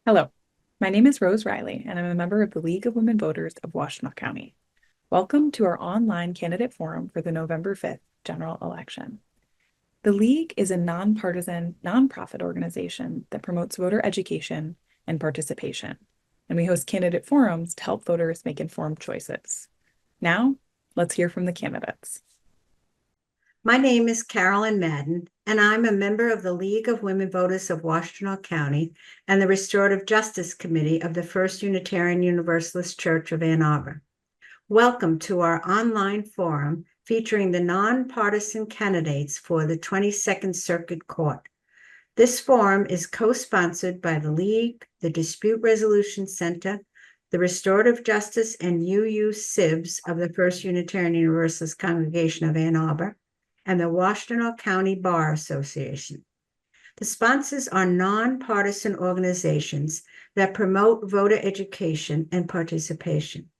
Hello, my name is Rose Riley, and I'm a member of the League of Women Voters of Washtenaw County. Welcome to our online candidate forum for the November 5th general election. The League is a nonpartisan, nonprofit organization that promotes voter education and participation, and we host candidate forums to help voters make informed choices. Now, let's hear from the candidates. My name is Carolyn Madden, and I'm a member of the League of Women Voters of Washtenaw County and the Restorative Justice Committee of the First Unitarian Universalist Church of Ann Arbor. Welcome to our online forum featuring the nonpartisan candidates for the 22nd Circuit Court. This forum is co-sponsored by the League, the Dispute Resolution Center, the Restorative Justice and UU-CIVs of the First Unitarian Universalist Congregation of Ann Arbor, and the Washtenaw County Bar Association. The sponsors are nonpartisan organizations that promote voter education and participation.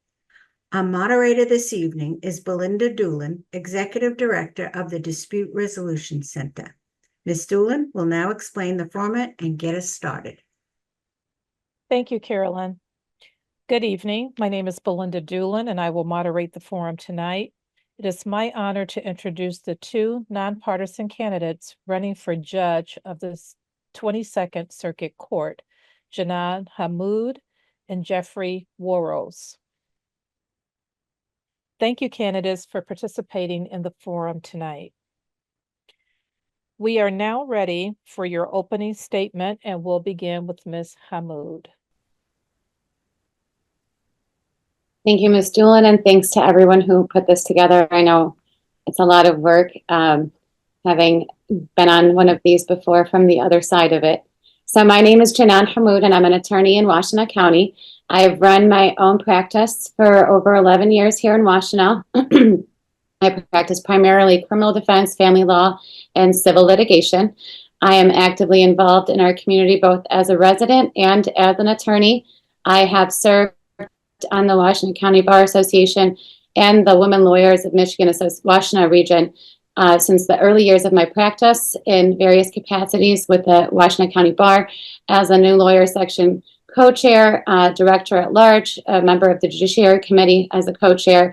Our moderator this evening is Brenda Dulin, Executive Director of the Dispute Resolution Center. Ms. Dulin will now explain the format and get us started. Thank you, Carolyn. Good evening. My name is Brenda Dulin, and I will moderate the forum tonight. It is my honor to introduce the two nonpartisan candidates running for judge of the 22nd Circuit Court, Jinan Hamood and Jeffrey Worosz. Thank you, candidates, for participating in the forum tonight. We are now ready for your opening statement, and we'll begin with Ms. Hamood. Thank you, Ms. Dulin, and thanks to everyone who put this together. I know it's a lot of work, having been on one of these before from the other side of it. So my name is Jinan Hamood, and I'm an attorney in Washtenaw County. I've run my own practice for over 11 years here in Washtenaw. I practice primarily criminal defense, family law, and civil litigation. I am actively involved in our community both as a resident and as an attorney. I have served on the Washington County Bar Association and the Women Lawyers of Michigan Washtenaw region since the early years of my practice in various capacities with the Washington County Bar as a new lawyer section co-chair, director at large, a member of the Judiciary Committee as a co-chair,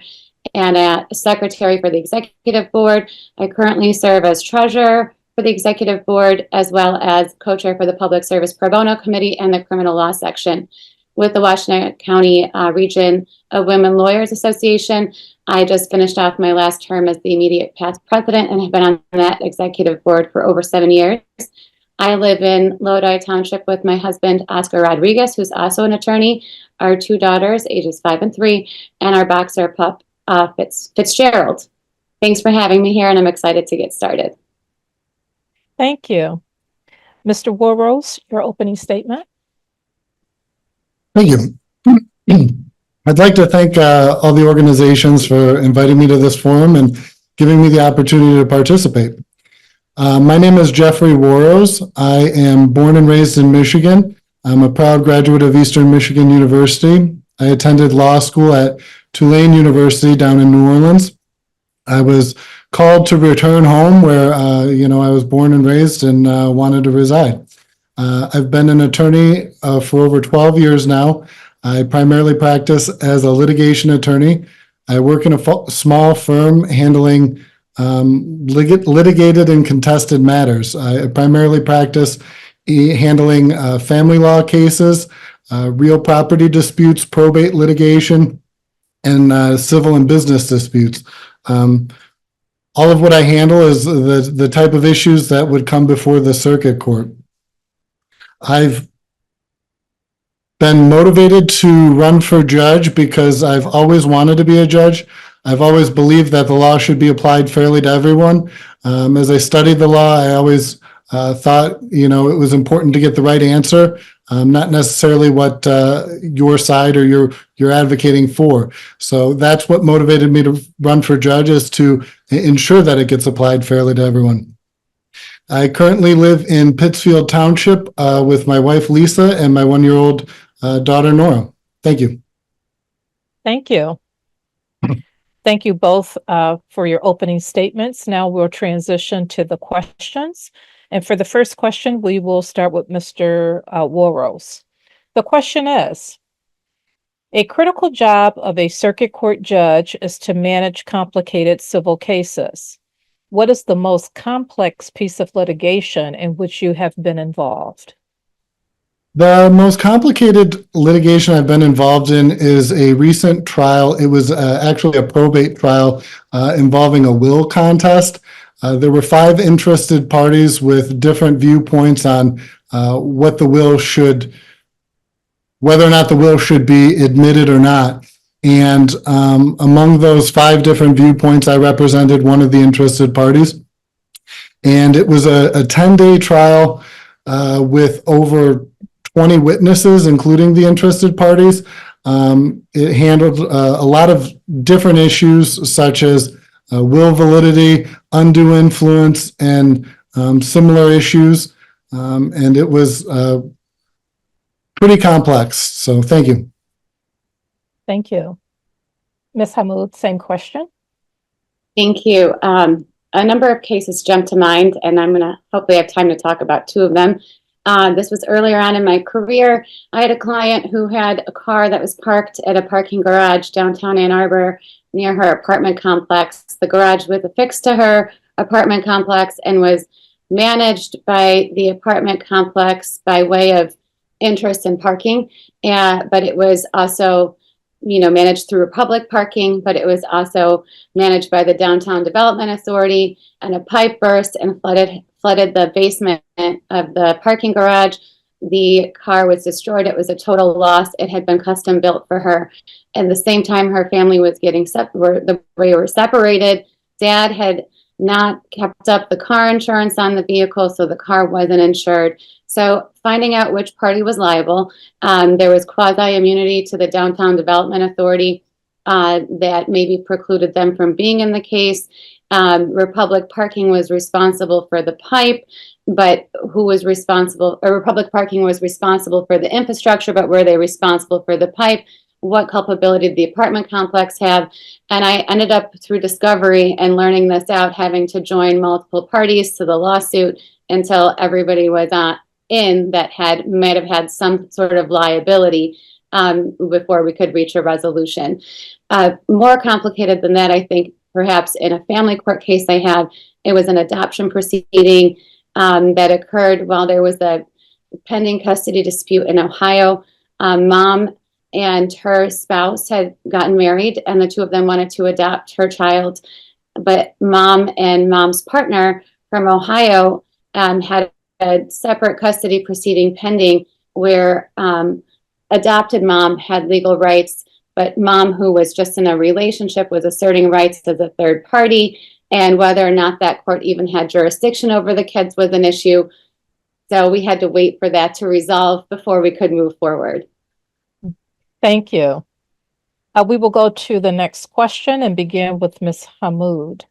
and a secretary for the executive board. I currently serve as treasurer for the executive board as well as co-chair for the Public Service Pro Bono Committee and the criminal law section. With the Washington County Region of Women Lawyers Association, I just finished off my last term as the immediate past president and have been on that executive board for over 7 years. I live in Lodi Township with my husband, Oscar Rodriguez, who's also an attorney, our two daughters, ages 5 and 3, and our boxer pup, Fitzgerald. Thanks for having me here, and I'm excited to get started. Thank you. Mr. Worosz, your opening statement. Thank you. I'd like to thank all the organizations for inviting me to this forum and giving me the opportunity to participate. My name is Jeffrey Worosz. I am born and raised in Michigan. I'm a proud graduate of Eastern Michigan University. I attended law school at Tulane University down in New Orleans. I was called to return home where, I was born and raised and wanted to reside. I've been an attorney for over 12 years now. I primarily practice as a litigation attorney. I work in a small firm handling litigated and contested matters. I primarily practice handling family law cases, real property disputes, probate litigation, and civil and business disputes. All of what I handle is the type of issues that would come before the circuit court. I've been motivated to run for judge because I've always wanted to be a judge. I've always believed that the law should be applied fairly to everyone. As I studied the law, I always thought, it was important to get the right answer, not necessarily what your side or you're advocating for. So that's what motivated me to run for judge, is to ensure that it gets applied fairly to everyone. I currently live in Pittsfield Township with my wife, Lisa, and my 1-year-old daughter, Nora. Thank you. Thank you. Thank you both for your opening statements. Now we'll transition to the questions. And for the first question, we will start with Mr. Worosz. The question is, a critical job of a circuit court judge is to manage complicated civil cases. What is the most complex piece of litigation in which you have been involved? The most complicated litigation I've been involved in is a recent trial. It was actually a probate trial involving a will contest. There were 5 interested parties with different viewpoints on whether or not the will should be admitted or not. And among those 5 different viewpoints, I represented one of the interested parties. And it was a 10-day trial with over 20 witnesses, including the interested parties. It handled a lot of different issues, such as will validity, undue influence, and similar issues. And it was pretty complex. So thank you. Thank you. Ms. Hamood, same question. Thank you. A number of cases jump to mind, and I'm going to hopefully have time to talk about 2 of them. This was earlier on in my career. I had a client who had a car that was parked at a parking garage downtown Ann Arbor near her apartment complex. The garage was affixed to her apartment complex and was managed by the apartment complex by way of interest in parking. But it was also, managed through public parking, but it was also managed by the Downtown Development Authority, and a pipe burst and flooded the basement of the parking garage. The car was destroyed. It was a total loss. It had been custom built for her. At the same time, her family was getting separated. Dad had not kept up the car insurance on the vehicle, so the car wasn't insured. So finding out which party was liable, there was quasi-immunity to the Downtown Development Authority that maybe precluded them from being in the case. Republic Parking was responsible for the pipe, but Republic Parking was responsible for the infrastructure, but were they responsible for the pipe? What culpability did the apartment complex have? And I ended up, through discovery and learning this out, having to join multiple parties to the lawsuit until everybody was in that might have had some sort of liability before we could reach a resolution. More complicated than that, I think, perhaps in a family court case I had, it was an adoption proceeding that occurred while there was a pending custody dispute in Ohio. Mom and her spouse had gotten married, and the 2 of them wanted to adopt her child. But mom and mom's partner from Ohio had a separate custody proceeding pending where adopted mom had legal rights, but mom, who was just in a relationship, was asserting rights as a third party, and whether or not that court even had jurisdiction over the kids was an issue. So we had to wait for that to resolve before we could move forward. Thank you. We will go to the next question and begin with Ms. Hamood.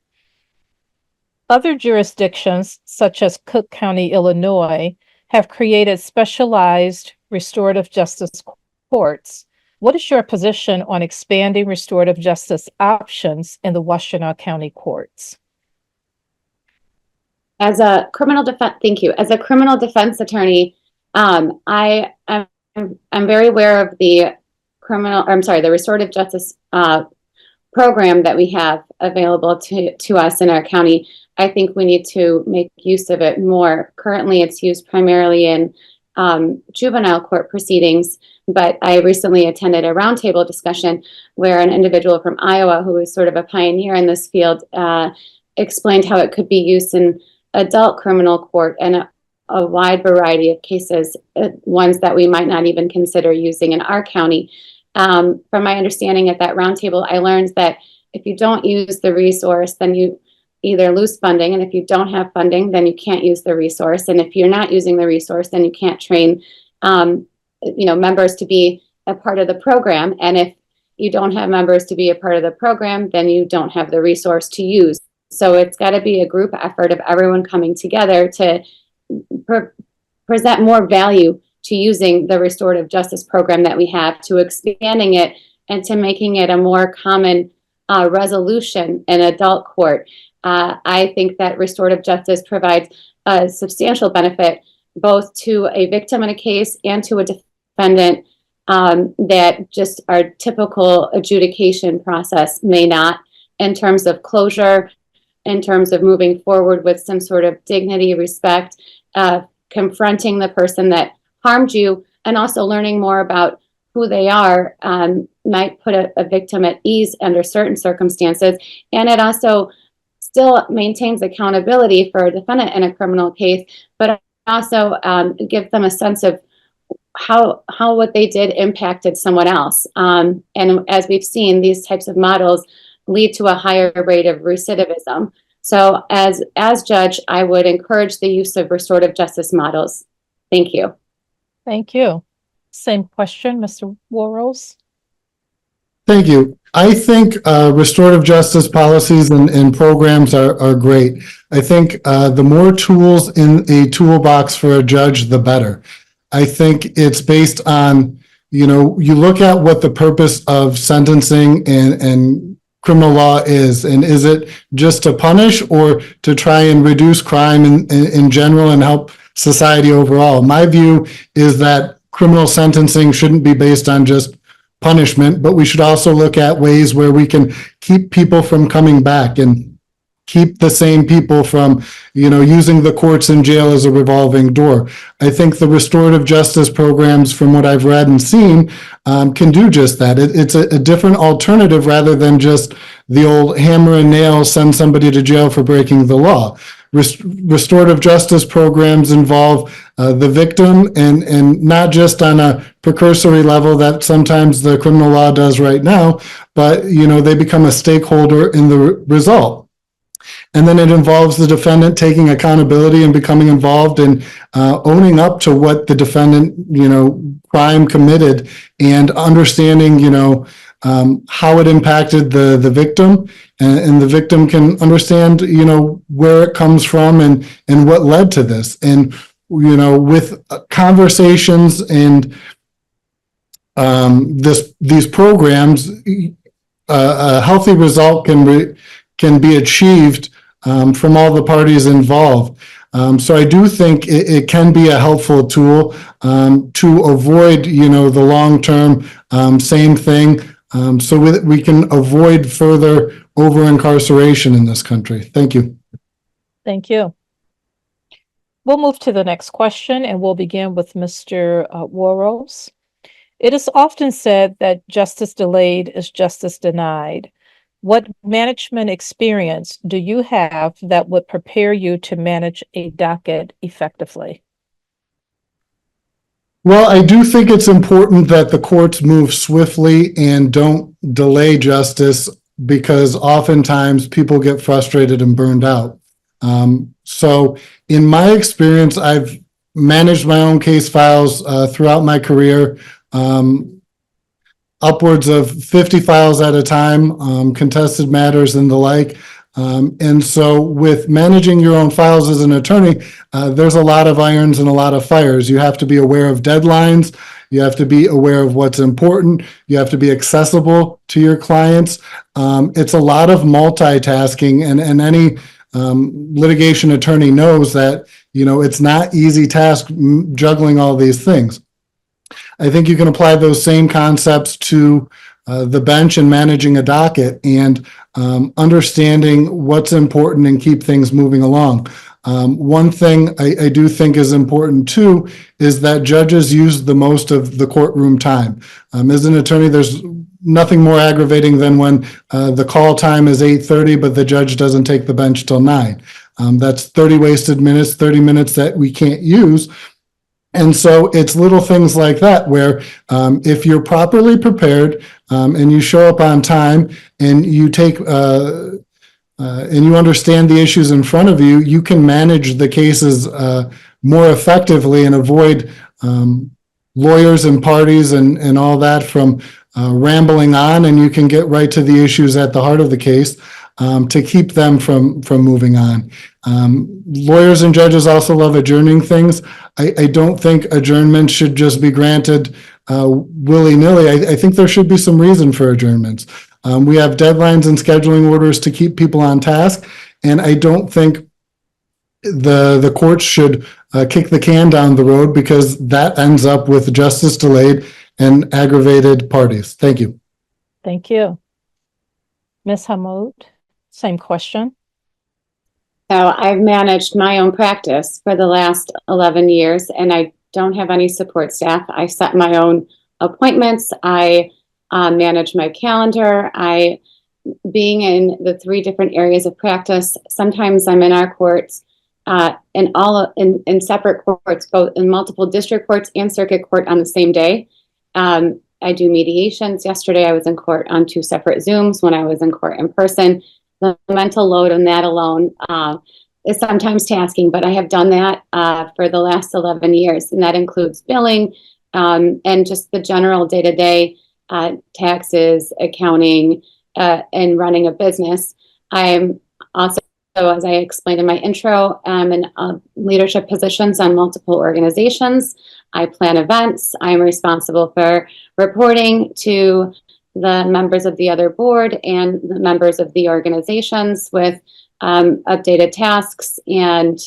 Other jurisdictions, such as Cook County, Illinois, have created specialized restorative justice courts. What is your position on expanding restorative justice options in the Washtenaw County courts? As a criminal defense attorney, I'm very aware of the restorative justice program that we have available to us in our county. I think we need to make use of it more. Currently, it's used primarily in juvenile court proceedings, but I recently attended a roundtable discussion where an individual from Iowa, who is sort of a pioneer in this field, explained how it could be used in adult criminal court and a wide variety of cases, ones that we might not even consider using in our county. From my understanding at that roundtable, I learned that if you don't use the resource, then you either lose funding, and if you don't have funding, then you can't use the resource, and if you're not using the resource, then you can't train members to be a part of the program, and if you don't have members to be a part of the program, then you don't have the resource to use. So it's got to be a group effort of everyone coming together to present more value to using the restorative justice program that we have, to expanding it, and to making it a more common resolution in adult court. I think that restorative justice provides a substantial benefit both to a victim in a case and to a defendant that just our typical adjudication process may not, in terms of closure, in terms of moving forward with some sort of dignity, respect, confronting the person that harmed you, and also learning more about who they are might put a victim at ease under certain circumstances. And it also still maintains accountability for a defendant in a criminal case, but also gives them a sense of how what they did impacted someone else. And as we've seen, these types of models lead to a higher rate of recidivism. So as judge, I would encourage the use of restorative justice models. Thank you. Thank you. Same question, Mr. Worosz. Thank you. I think restorative justice policies and programs are great. I think the more tools in a toolbox for a judge, the better. I think it's based on, you look at what the purpose of sentencing and criminal law is, and is it just to punish or to try and reduce crime in general and help society overall? My view is that criminal sentencing shouldn't be based on just punishment, but we should also look at ways where we can keep people from coming back and keep the same people from, using the courts and jail as a revolving door. I think the restorative justice programs, from what I've read and seen, can do just that. It's a different alternative rather than just the old hammer and nail, send somebody to jail for breaking the law. Restorative justice programs involve the victim and not just on a precursory level that sometimes the criminal law does right now, but they become a stakeholder in the result. And then it involves the defendant taking accountability and becoming involved in owning up to what the defendant, crime committed, and understanding, how it impacted the victim, and the victim can understand, where it comes from and what led to this. And, with conversations and these programs, a healthy result can be achieved from all the parties involved. So I do think it can be a helpful tool to avoid, the long-term same thing, so we can avoid further over-incarceration in this country. Thank you. Thank you. We'll move to the next question, and we'll begin with Mr. Worosz. It is often said that justice delayed is justice denied. What management experience do you have that would prepare you to manage a docket effectively? Well, I do think it's important that the courts move swiftly and don't delay justice, because oftentimes people get frustrated and burned out. So in my experience, I've managed my own case files throughout my career, upwards of 50 files at a time, contested matters and the like. And so with managing your own files as an attorney, there's a lot of irons and a lot of fires. You have to be aware of deadlines. You have to be aware of what's important. You have to be accessible to your clients. It's a lot of multitasking, and any litigation attorney knows that, it's not easy task juggling all these things. I think you can apply those same concepts to the bench and managing a docket, and understanding what's important and keep things moving along. One thing I do think is important too is that judges use the most of the courtroom time. As an attorney, there's nothing more aggravating than when the call time is 8:30, but the judge doesn't take the bench till 9. That's 30 wasted minutes, 30 minutes that we can't use. And so it's little things like that where if you're properly prepared and you show up on time and you take and you understand the issues in front of you, you can manage the cases more effectively and avoid lawyers and parties and all that from rambling on, and you can get right to the issues at the heart of the case to keep them from moving on. Lawyers and judges also love adjourning things. I don't think adjournments should just be granted willy-nilly. I think there should be some reason for adjournments. We have deadlines and scheduling orders to keep people on task, and I don't think the courts should kick the can down the road, because that ends up with justice delayed and aggravated parties. Thank you. Thank you. Ms. Hamood, same question. So I've managed my own practice for the last 11 years, and I don't have any support staff. I set my own appointments. I manage my calendar. Being in the 3 different areas of practice, sometimes I'm in our courts, in separate courts, both in multiple district courts and circuit court on the same day. I do mediations. Yesterday I was in court on 2 separate Zooms when I was in court in person. The mental load on that alone is sometimes tasking, but I have done that for the last 11 years, and that includes billing and just the general day-to-day taxes, accounting, and running a business. I'm also, as I explained in my intro, I'm in leadership positions on multiple organizations. I plan events. I'm responsible for reporting to the members of the other board and the members of the organizations with updated tasks and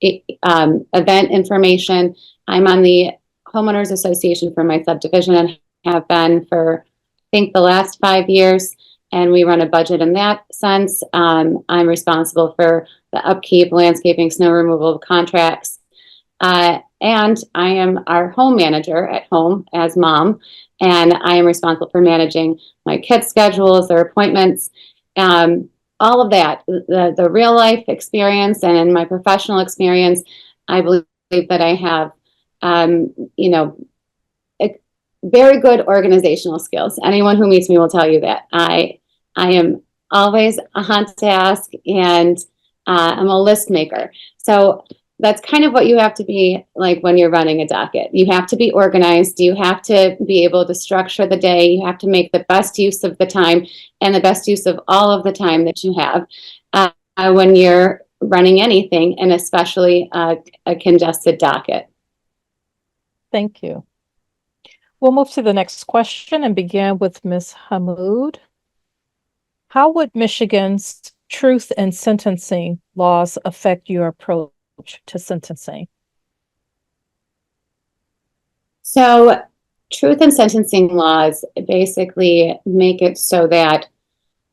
event information. I'm on the homeowners association for my subdivision and have been for, I think, the last 5 years. And we run a budget in that sense. I'm responsible for the upkeep, landscaping, snow removal contracts. And I am our home manager at home as mom. And I am responsible for managing my kids' schedules, their appointments, all of that, the real life experience and in my professional experience. I believe that I have, very good organizational skills. Anyone who meets me will tell you that. I am always on task, and I'm a list maker. So that's kind of what you have to be like when you're running a docket. You have to be organized. You have to be able to structure the day. You have to make the best use of the time and the best use of all of the time that you have when you're running anything, and especially a congested docket. Thank you. We'll move to the next question and begin with Ms. Hamood. How would Michigan's truth in sentencing laws affect your approach to sentencing? So, truth in sentencing laws basically make it so that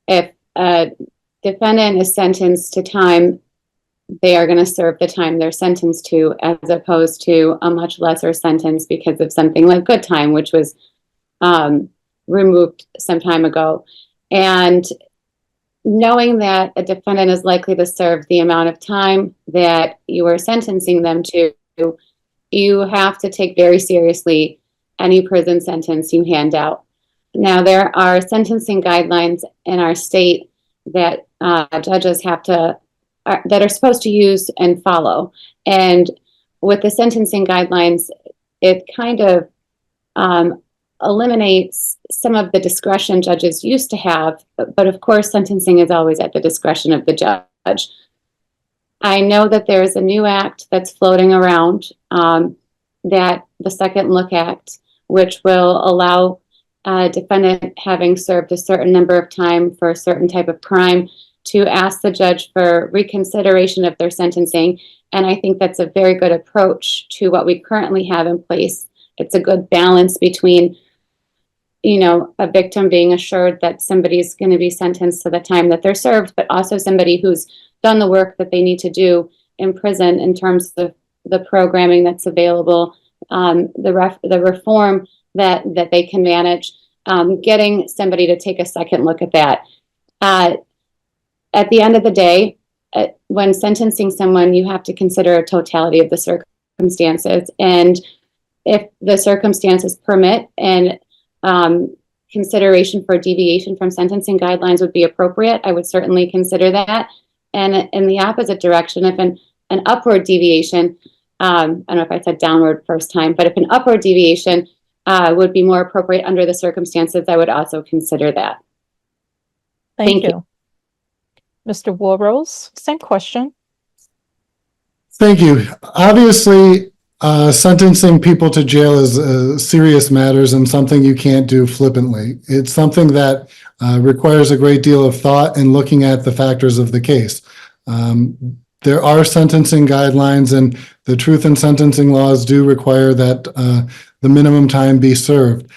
if a defendant is sentenced to time, they are going to serve the time they're sentenced to, as opposed to a much lesser sentence because of something like good time, which was removed some time ago. And knowing that a defendant is likely to serve the amount of time that you are sentencing them to, you have to take very seriously any prison sentence you hand out. Now, there are sentencing guidelines in our state that judges have to that are supposed to use and follow. And with the sentencing guidelines, it kind of eliminates some of the discretion judges used to have. But of course, sentencing is always at the discretion of the judge. I know that there is a new act that's floating around, that the Second Look Act, which will allow a defendant having served a certain number of time for a certain type of crime to ask the judge for reconsideration of their sentencing. And I think that's a very good approach to what we currently have in place. It's a good balance between, a victim being assured that somebody's going to be sentenced to the time that they're served, but also somebody who's done the work that they need to do in prison in terms of the programming that's available, the reform that they can manage, getting somebody to take a second look at that. At the end of the day, when sentencing someone, you have to consider a totality of the circumstances. And if the circumstances permit and consideration for deviation from sentencing guidelines would be appropriate, I would certainly consider that. And in the opposite direction, if an upward deviation, I don't know if I said downward first time, but if an upward deviation would be more appropriate under the circumstances, I would also consider that. Thank you. Mr. Worosz, same question. Thank you. Obviously, sentencing people to jail is serious matters and something you can't do flippantly. It's something that there are sentencing guidelines, and the truth in sentencing laws do require that the minimum time be served.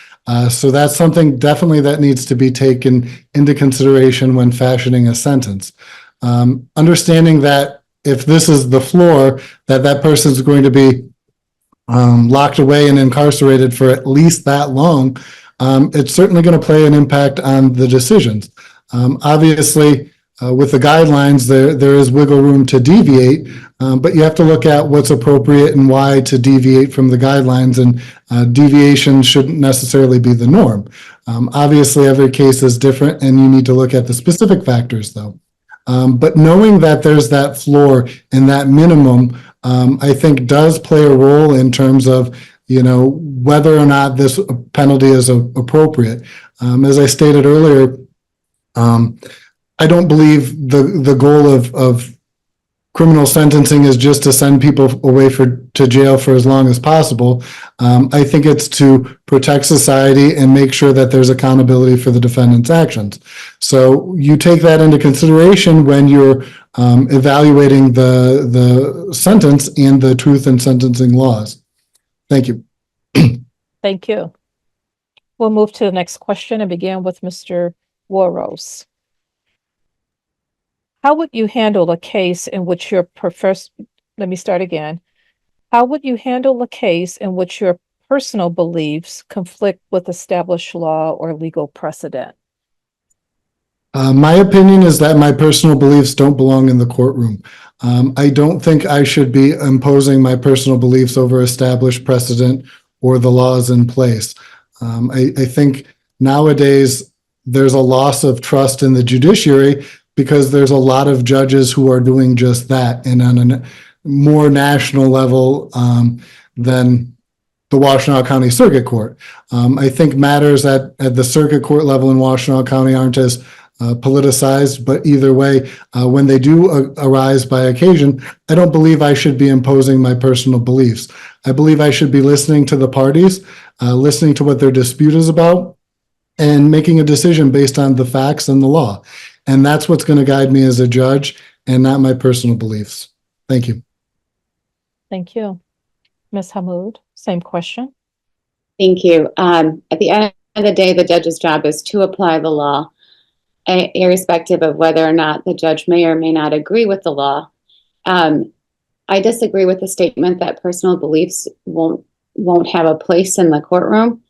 So that's something definitely that needs to be taken into consideration when fashioning a sentence. Understanding that if this is the floor, that person is going to be locked away and incarcerated for at least that long, it's certainly going to play an impact on the decisions. Obviously, with the guidelines, there is wiggle room to deviate, but you have to look at what's appropriate and why to deviate from the guidelines, and deviation shouldn't necessarily be the norm. Obviously, every case is different, and you need to look at the specific factors, though. But knowing that there's that floor and that minimum, I think does play a role in terms of, whether or not this penalty is appropriate. As I stated earlier, I don't believe the goal of criminal sentencing is just to send people away to jail for as long as possible. I think it's to protect society and make sure that there's accountability for the defendant's actions. So you take that into consideration when you're evaluating the sentence and the truth in sentencing laws. Thank you. Thank you. We'll move to the next question and begin with Mr. Worosz. How would you handle a case in which your let me start again. How would you handle a case in which your personal beliefs conflict with established law or legal precedent? My opinion is that my personal beliefs don't belong in the courtroom. I don't think I should be imposing my personal beliefs over established precedent or the laws in place. I think nowadays there's a loss of trust in the judiciary because there's a lot of judges who are doing just that, and on a more national level than the Washtenaw County Circuit Court. I think matters at the Circuit Court level in Washtenaw County aren't as politicized, but either way, when they do arise by occasion, I don't believe I should be imposing my personal beliefs. I believe I should be listening to the parties, listening to what their dispute is about, and making a decision based on the facts and the law. And that's what's going to guide me as a judge, and not my personal beliefs. Thank you. Thank you. Ms. Hamood, same question. Thank you. At the end of the day, the judge's job is to apply the law, irrespective of whether or not the judge may or may not agree with the law. I disagree with the statement that personal beliefs won't have a place in the courtroom.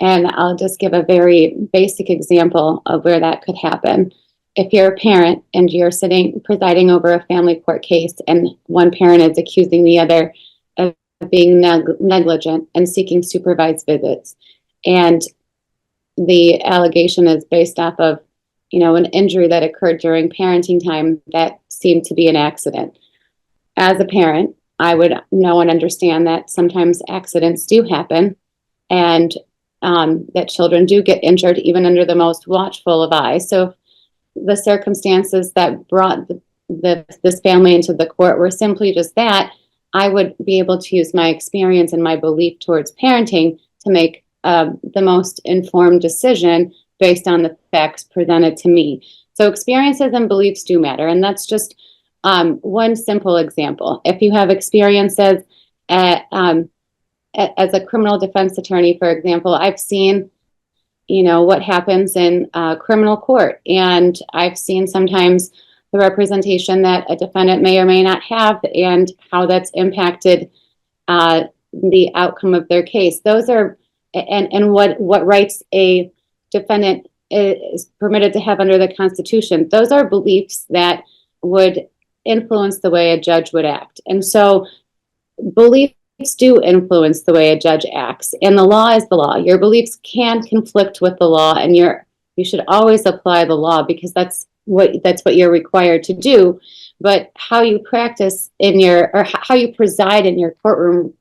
And I'll just give a very basic example of where that could happen. If you're a parent and you're presiding over a family court case, and one parent is accusing the other of being negligent and seeking supervised visits, and the allegation is based off of, an injury that occurred during parenting time that seemed to be an accident. As a parent, I would know and understand that sometimes accidents do happen, and that children do get injured even under the most watchful of eyes. So the circumstances that brought this family into the court were simply just that, I would be able to use my experience and my belief towards parenting to make the most informed decision based on the facts presented to me. So experiences and beliefs do matter. And that's just one simple example. If you have experiences as a criminal defense attorney, for example, I've seen what happens in criminal court. And I've seen sometimes the representation that a defendant may or may not have and how that's impacted the outcome of their case. Those are, and what rights a defendant is permitted to have under the Constitution. Those are beliefs that would influence the way a judge would act. And so beliefs do influence the way a judge acts, and the law is the law. Your beliefs can conflict with the law, and you should always apply the law because that's what you're required to do. But how you practice how you preside in your courtroom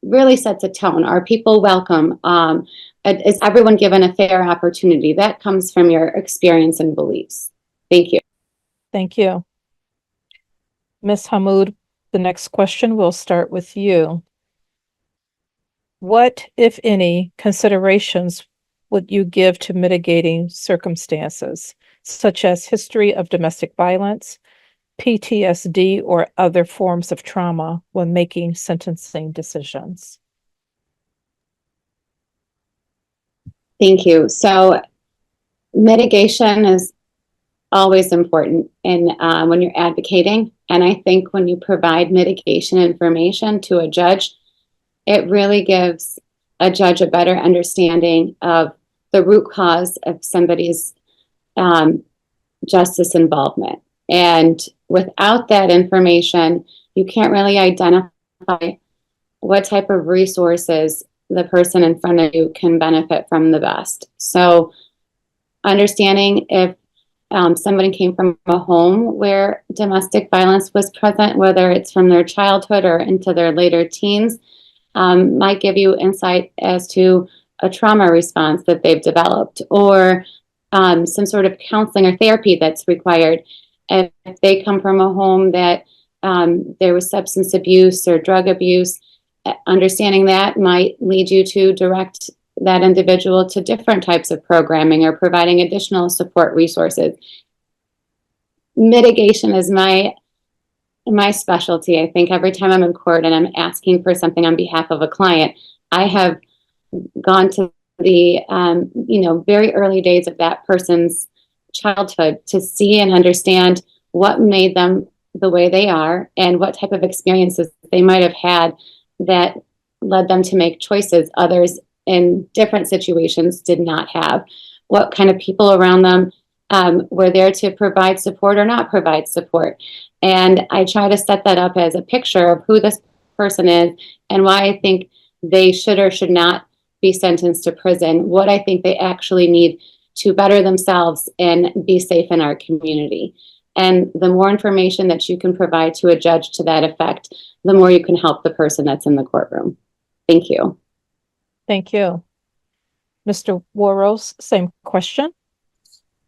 really sets a tone. Are people welcome? Is everyone given a fair opportunity? That comes from your experience and beliefs. Thank you. Thank you. Ms. Hamood, the next question will start with you. What, if any, considerations would you give to mitigating circumstances, such as history of domestic violence, PTSD or other forms of trauma when making sentencing decisions? Thank you. So mitigation is always important in when you're advocating. And I think when you provide mitigation information to a judge, it really gives a judge a better understanding of the root cause of somebody's justice involvement. And without that information, you can't really identify what type of resources the person in front of you can benefit from the best. So understanding if somebody came from a home where domestic violence was present, whether it's from their childhood or into their later teens, might give you insight as to a trauma response that they've developed, or some sort of counseling or therapy that's required. If they come from a home that there was substance abuse or drug abuse, understanding that might lead you to direct that individual to different types of programming or providing additional support resources. Mitigation is my specialty. I think every time I'm in court and I'm asking for something on behalf of a client, I have gone to the very early days of that person's childhood to see and understand what made them the way they are and what type of experiences they might have had that led them to make choices others in different situations did not have. What kind of people around them were there to provide support or not provide support. And I try to set that up as a picture of who this person is and why I think they should or should not be sentenced to prison, what I think they actually need to better themselves and be safe in our community. And the more information that you can provide to a judge to that effect, the more you can help the person that's in the courtroom. Thank you. Thank you. Mr. Worosz, same question.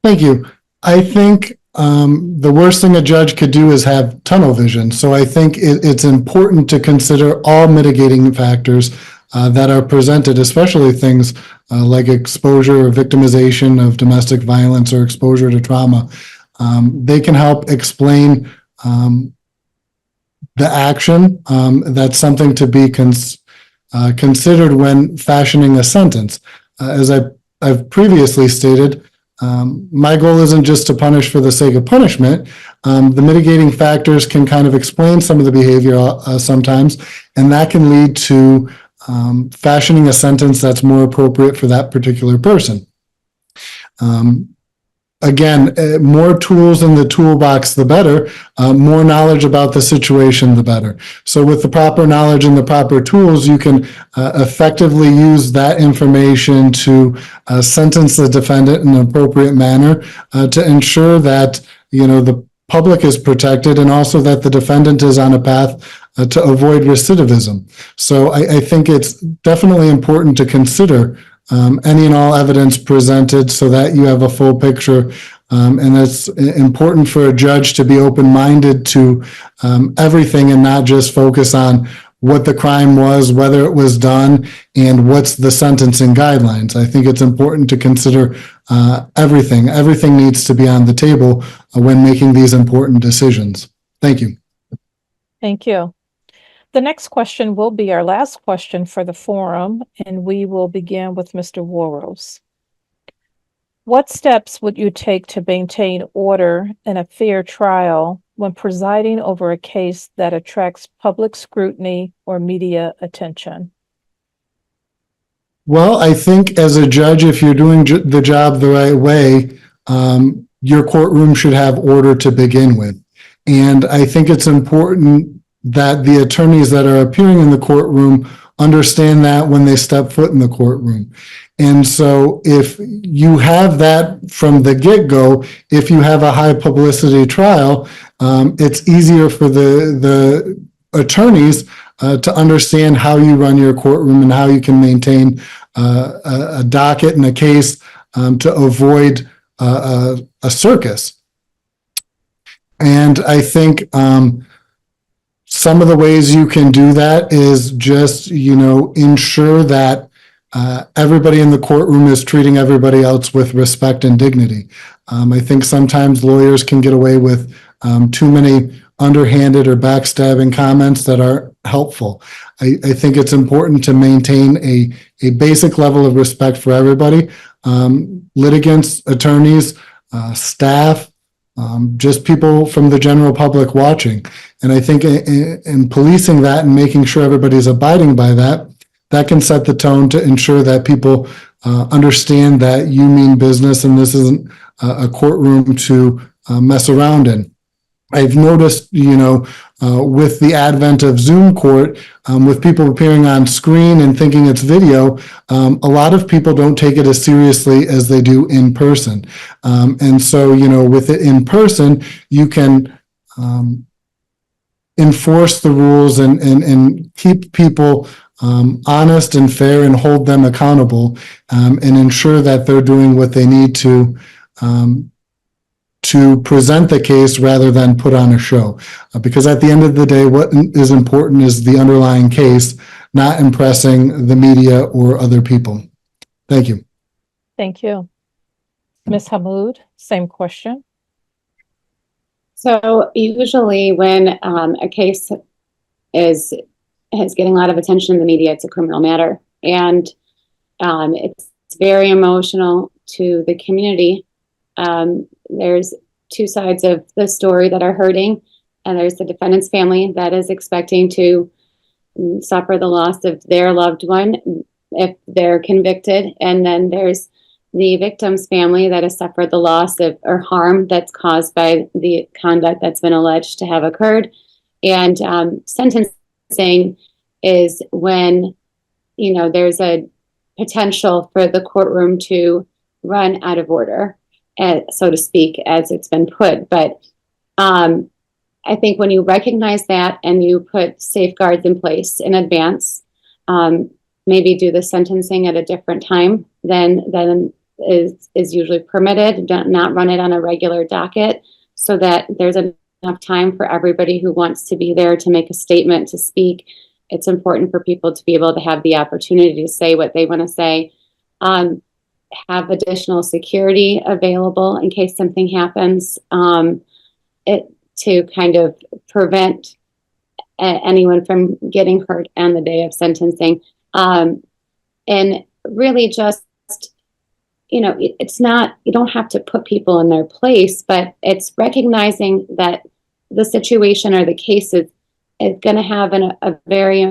Thank you. I think the worst thing a judge could do is have tunnel vision. So I think it's important to consider all mitigating factors that are presented, especially things like exposure or victimization of domestic violence or exposure to trauma. They can help explain the action. That's something to be considered when fashioning a sentence. As I've previously stated, my goal isn't just to punish for the sake of punishment. The mitigating factors can kind of explain some of the behavior sometimes, and that can lead to fashioning a sentence that's more appropriate for that particular person. Again, more tools in the toolbox, the better. More knowledge about the situation, the better. So with the proper knowledge and the proper tools, you can effectively use that information to sentence the defendant in an appropriate manner to ensure that, the public is protected and also that the defendant is on a path to avoid recidivism. So I think it's definitely important to consider any and all evidence presented so that you have a full picture. And it's important for a judge to be open-minded to everything and not just focus on what the crime was, whether it was done, and what's the sentencing guidelines. I think it's important to consider everything. Everything needs to be on the table when making these important decisions. Thank you. Thank you. The next question will be our last question for the forum, and we will begin with Mr. Worosz. What steps would you take to maintain order and a fair trial when presiding over a case that attracts public scrutiny or media attention? Well, I think as a judge, if you're doing the job the right way, your courtroom should have order to begin with. And I think it's important that the attorneys that are appearing in the courtroom understand that when they step foot in the courtroom. And so if you have that from the get-go, if you have a high publicity trial, it's easier for the attorneys to understand how you run your courtroom and how you can maintain a docket and a case to avoid a circus. And I think some of the ways you can do that is just, ensure that everybody in the courtroom is treating everybody else with respect and dignity. I think sometimes lawyers can get away with too many underhanded or backstabbing comments that are helpful. I think it's important to maintain a basic level of respect for everybody, litigants, attorneys, staff, just people from the general public watching. And I think in policing that and making sure everybody's abiding by that, that can set the tone to ensure that people understand that you mean business and this isn't a courtroom to mess around in. I've noticed, with the advent of Zoom court, with people appearing on screen and thinking it's video, a lot of people don't take it as seriously as they do in person. And so, with it in person, you can enforce the rules and keep people honest and fair and hold them accountable, and ensure that they're doing what they need to present the case rather than put on a show. Because at the end of the day, what is important is the underlying case, not impressing the media or other people. Thank you. Thank you. Ms. Hamood, same question. So usually when a case is getting a lot of attention in the media, it's a criminal matter. And it's very emotional to the community. There's two sides of the story that are hurting, and there's the defendant's family that is expecting to suffer the loss of their loved one if they're convicted, and then there's the victim's family that has suffered the loss of or harm that's caused by the conduct that's been alleged to have occurred. And sentencing is when there's a potential for the courtroom to run out of order, so to speak, as it's been put. But I think when you recognize that and you put safeguards in place in advance, maybe do the sentencing at a different time than is usually permitted, not run it on a regular docket, so that there's enough time for everybody who wants to be there to make a statement, to speak. It's important for people to be able to have the opportunity to say what they want to say. Have additional security available in case something happens, to kind of prevent anyone from getting hurt on the day of sentencing. And really just, it's not, you don't have to put people in their place, but it's recognizing that the situation or the case is going to have a very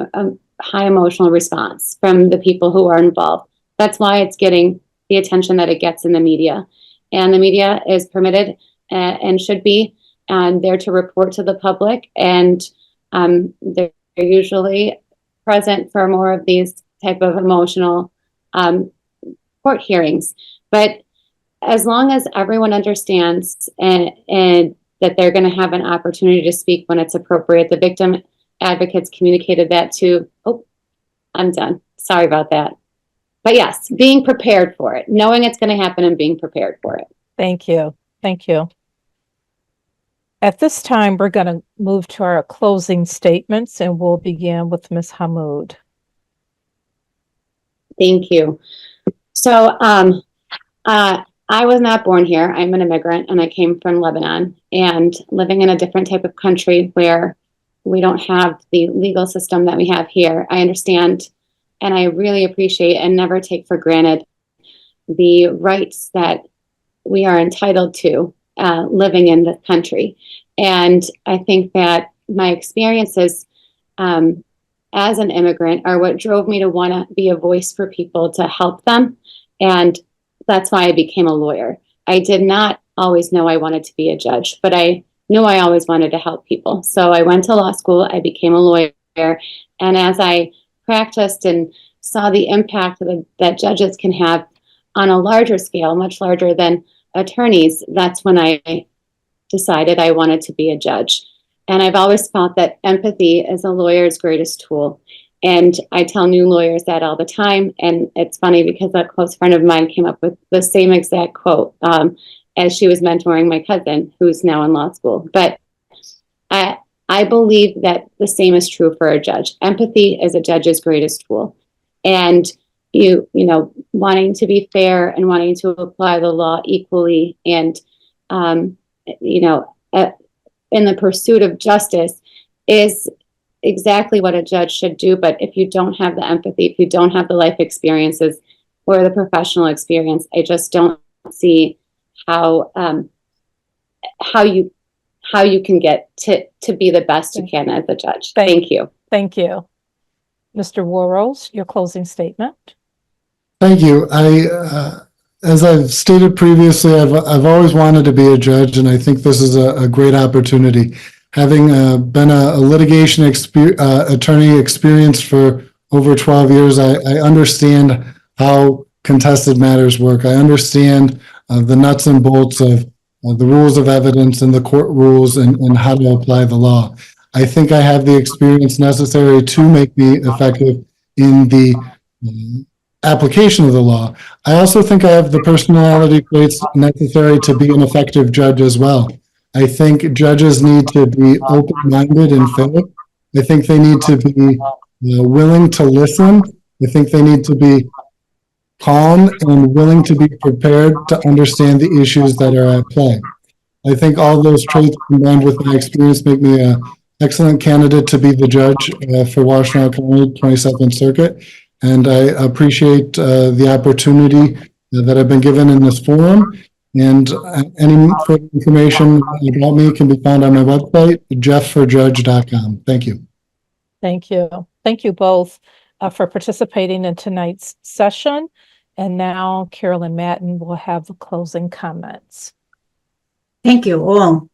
high emotional response from the people who are involved. That's why it's getting the attention that it gets in the media. And the media is permitted and should be there to report to the public. And they're usually present for more of these type of emotional court hearings. But as long as everyone understands and that they're going to have an opportunity to speak when it's appropriate, the victim advocates communicated that to, I'm done. Sorry about that. But yes, being prepared for it, knowing it's going to happen and being prepared for it. Thank you. Thank you. At this time, we're going to move to our closing statements, and we'll begin with Ms. Hamood. Thank you. So I was not born here. I'm an immigrant, and I came from Lebanon, and living in a different type of country where we don't have the legal system that we have here. I understand, and I really appreciate and never take for granted the rights that we are entitled to living in the country. And I think that my experiences as an immigrant are what drove me to want to be a voice for people, to help them. And that's why I became a lawyer. I did not always know I wanted to be a judge, but I knew I always wanted to help people. So I went to law school, I became a lawyer. And as I practiced and saw the impact that judges can have on a larger scale, much larger than attorneys, that's when I decided I wanted to be a judge. And I've always felt that empathy is a lawyer's greatest tool. And I tell new lawyers that all the time. And it's funny because a close friend of mine came up with the same exact quote as she was mentoring my cousin, who's now in law school. But I believe that the same is true for a judge. Empathy is a judge's greatest tool. And you know, wanting to be fair and wanting to apply the law equally, and in the pursuit of justice is exactly what a judge should do. But if you don't have the empathy, if you don't have the life experiences or the professional experience, I just don't see how you can get to be the best you can as a judge. Thank you. Thank you. Mr. Worosz, your closing statement. Thank you. As I've stated previously, I've always wanted to be a judge, and I think this is a great opportunity. Having been a litigation attorney experienced for over 12 years, I understand how contested matters work. I understand the nuts and bolts of the rules of evidence and the court rules and how to apply the law. I think I have the experience necessary to make me effective in the application of the law. I also think I have the personality traits necessary to be an effective judge as well. I think judges need to be open-minded and fair. I think they need to be willing to listen. I think they need to be calm and willing to be prepared to understand the issues that are at play. I think all those traits combined with my experience make me an excellent candidate to be the judge for Washtenaw County 22nd Circuit. And I appreciate the opportunity that I've been given in this forum. And any further information about me can be found on my website, jeffforjudge.com. Thank you. Thank you. Thank you both for participating in tonight's session. And now Carolyn Madden will have the closing comments. Thank you all.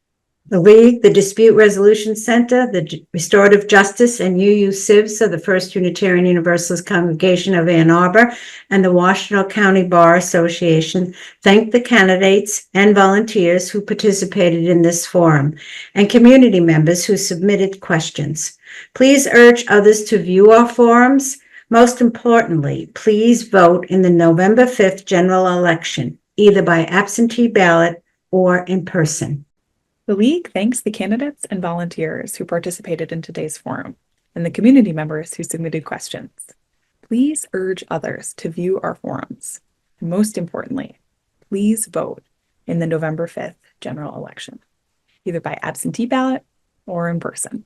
The League, the Dispute Resolution Center, the Restorative Justice and UU-CIVS of the First Unitarian Universalist Congregation of Ann Arbor, and the Washtenaw County Bar Association thank the candidates and volunteers who participated in this forum, and community members who submitted questions. Please urge others to view our forums. Most importantly, please vote in the November 5th general election, either by absentee ballot or in person. The League thanks the candidates and volunteers who participated in today's forum and the community members who submitted questions. Please urge others to view our forums. And most importantly, please vote in the November 5th general election, either by absentee ballot or in person.